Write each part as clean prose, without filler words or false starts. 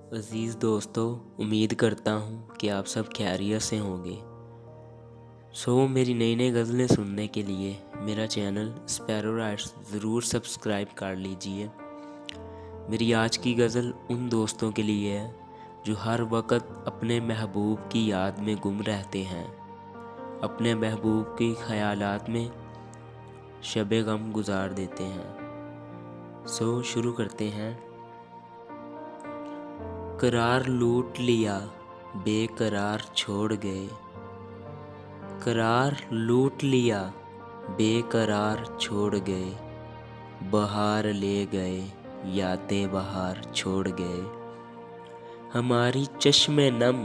अज़ीज़ दोस्तों, उम्मीद करता हूँ कि आप सब खैरियत से होंगे। मेरी नई नई गज़लें सुनने के लिए मेरा चैनल स्पैरो राइट्स ज़रूर सब्सक्राइब कर लीजिए। मेरी आज की गज़ल उन दोस्तों के लिए है जो हर वक्त अपने महबूब की याद में गुम रहते हैं, अपने महबूब के ख़यालात में शब गम गुजार देते हैं। शुरू करते हैं। करार लूट लिया, बेकरार छोड़ गए। करार लूट लिया, बेकरार छोड़ गए। बहार ले गए, यादें बहार छोड़ गए। हमारी चश्मे नम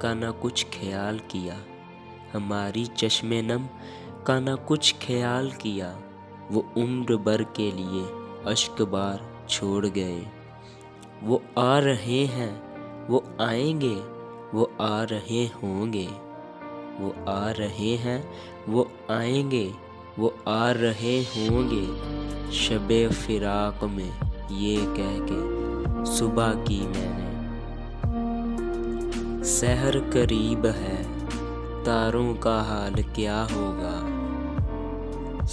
का ना कुछ ख्याल किया, हमारी चश्मे नम का ना कुछ ख्याल किया। वो उम्र भर के लिए अश्क बार छोड़ गए। वो आ रहे हैं, वो आएंगे, वो आ रहे होंगे। वो आ रहे हैं, वो आएंगे, वो आ रहे होंगे। शबे फिराक में ये कह के सुबह की मैंने। सहर करीब है, तारों का हाल क्या होगा।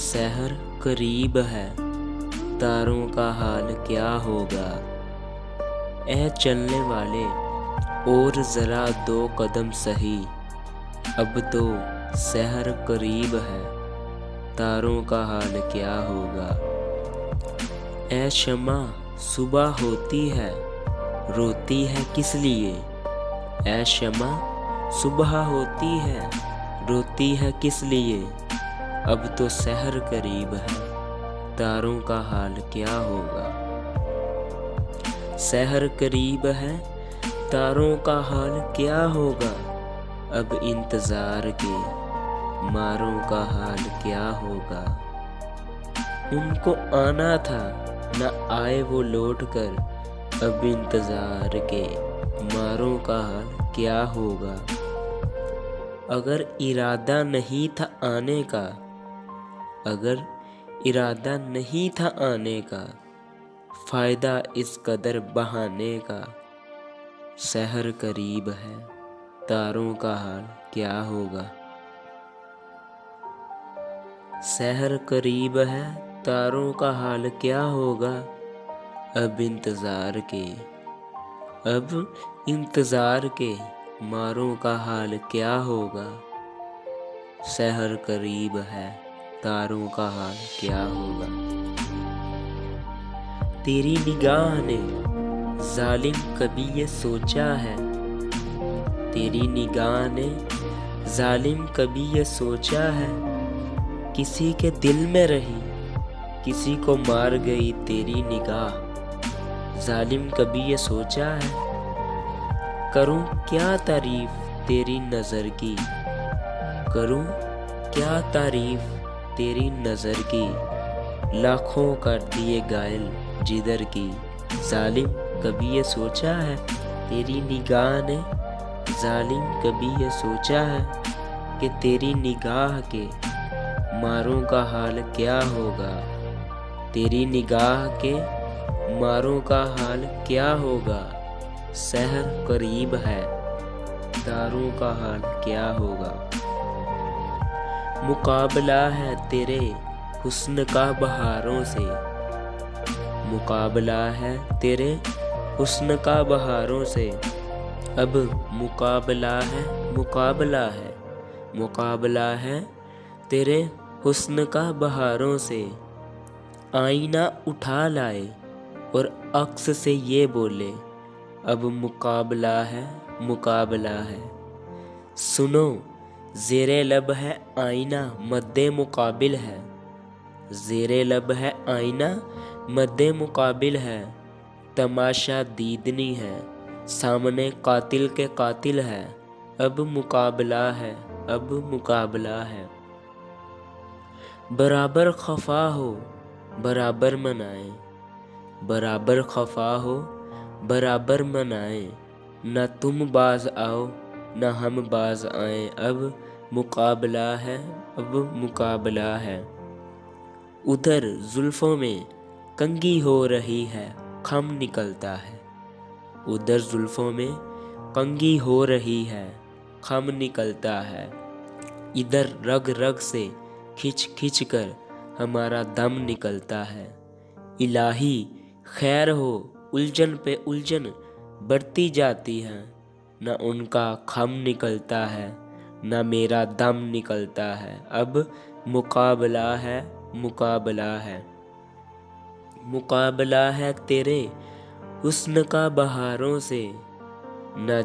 सहर करीब है, तारों का हाल क्या होगा। ऐ चलने वाले और ज़रा 2 कदम सही, अब तो सहर करीब है, तारों का हाल क्या होगा। ऐ शमा सुबह होती है, रोती है किस लिए। ऐ शमा सुबह होती है, रोती है किस लिए। अब तो सहर करीब है, तारों का हाल क्या होगा। सहर करीब है, तारों का हाल क्या होगा। अब इंतज़ार के मारों का हाल क्या होगा। उनको आना था, न आए वो लौट कर। अब इंतज़ार के मारों का हाल क्या होगा। अगर इरादा नहीं था आने का, अगर इरादा नहीं था आने का, फ़ायदा इस कदर बहाने का। सहर करीब है, तारों का हाल क्या होगा। सहर करीब है, तारों का हाल क्या होगा। अब इंतज़ार के, अब इंतज़ार के मारों का हाल क्या होगा। सहर करीब है, तारों का हाल क्या होगा। तेरी निगाह ने जालिम कभी ये सोचा है। तेरी निगाह ने जालिम कभी ये सोचा है। किसी के दिल में रही, किसी को मार गई तेरी निगाह। जालिम कभी ये सोचा है। करूं क्या तारीफ तेरी नज़र की, करूं क्या तारीफ तेरी नज़र की। लाखों कर दिए घायल जिधर की। जालिम कभी ये सोचा है, तेरी निगाह ने जालिम कभी ये सोचा है कि तेरी निगाह के मारों का हाल क्या होगा। तेरी निगाह के मारों का हाल क्या होगा। सहर करीब है, तारों का हाल क्या होगा। मुकाबला है तेरे हुस्न का बहारों से। मुकाबला है तेरे हुस्न का बहारों से। अब मुकाबला है, मुकाबला है, मुकाबला है तेरे हुस्न का बहारों से। आईना उठा लाए और अक्स से ये बोले, अब मुकाबला है, मुकाबला है। सुनो ज़ेरे लब है आईना मद्दे मुकाबिल है। ज़ेरे लब है आईना मद्दे मुकाबिल है। तमाशा दीदनी है, सामने कातिल के कातिल है। अब मुकाबला है, अब मुकाबला है। बराबर खफा हो, बराबर मनाए। बराबर खफा हो, बराबर मनाए। न तुम बाज आओ, न हम बाज आए। अब मुकाबला है, अब मुकाबला है। उधर जुल्फ़ों में कंघी हो रही है, खम निकलता है। उधर जुल्फों में कंघी हो रही है, खम निकलता है। इधर रग रग से खिंच खिंच कर हमारा दम निकलता है। इलाही खैर हो, उलझन पे उलझन बढ़ती जाती है। न उनका खम निकलता है, न मेरा दम निकलता है। अब मुकाबला है, मुकाबला है, मुकाबला है तेरे हुस्न का बहारों से। न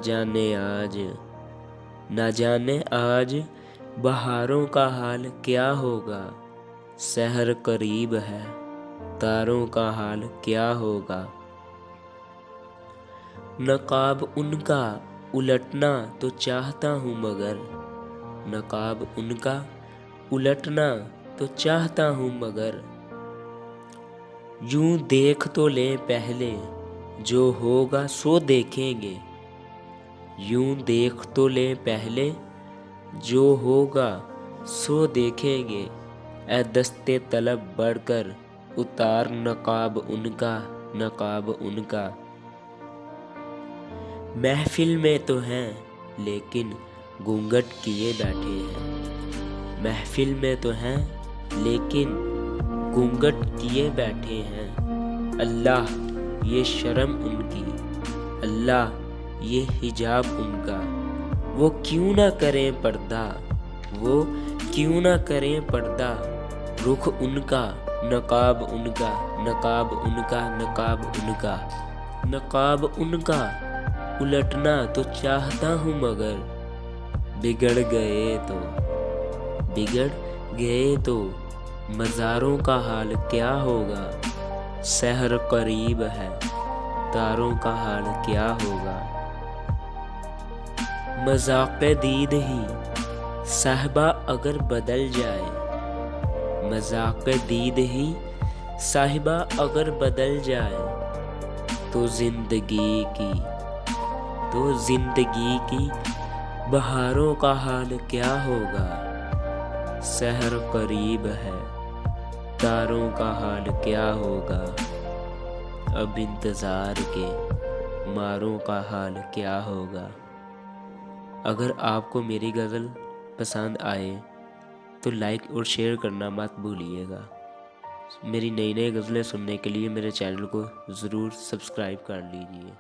जाने आज बहारों का हाल क्या होगा। सहर करीब है, तारों का हाल क्या होगा। नकाब उनका उलटना तो चाहता हूँ मगर, नकाब उनका उलटना तो चाहता हूँ मगर। यूं देख तो लें पहले, जो होगा सो देखेंगे। यूं देख तो लें पहले, जो होगा सो देखेंगे। ए दस्ते तलब बढ़कर उतार नकाब उनका, नकाब उनका। महफिल में तो हैं लेकिन घूंघट किए बैठे हैं। महफिल में तो हैं लेकिन घूंघट किए बैठे हैं। अल्लाह ये शर्म उनकी, अल्लाह ये हिजाब उनका। वो क्यों ना करें पर्दा, वो क्यों ना करें पर्दा। रुख उनका, नकाब उनका, नकाब उनका, नकाब उनका। नकाब उनका उलटना तो चाहता हूँ मगर, बिगड़ गए तो मज़ारों का हाल क्या होगा। सहर करीब है, तारों का हाल क्या होगा। मज़ाक़े दीद ही साहिबा अगर बदल जाए, मज़ाक़े दीद ही साहिबा अगर बदल जाए। तो जिंदगी की बहारों का हाल क्या होगा। सहर करीब है, तारों का हाल क्या होगा। अब इंतज़ार के मारों का हाल क्या होगा। अगर आपको मेरी गज़ल पसंद आए तो लाइक और शेयर करना मत भूलिएगा। मेरी नई नई गज़लें सुनने के लिए मेरे चैनल को ज़रूर सब्सक्राइब कर लीजिए।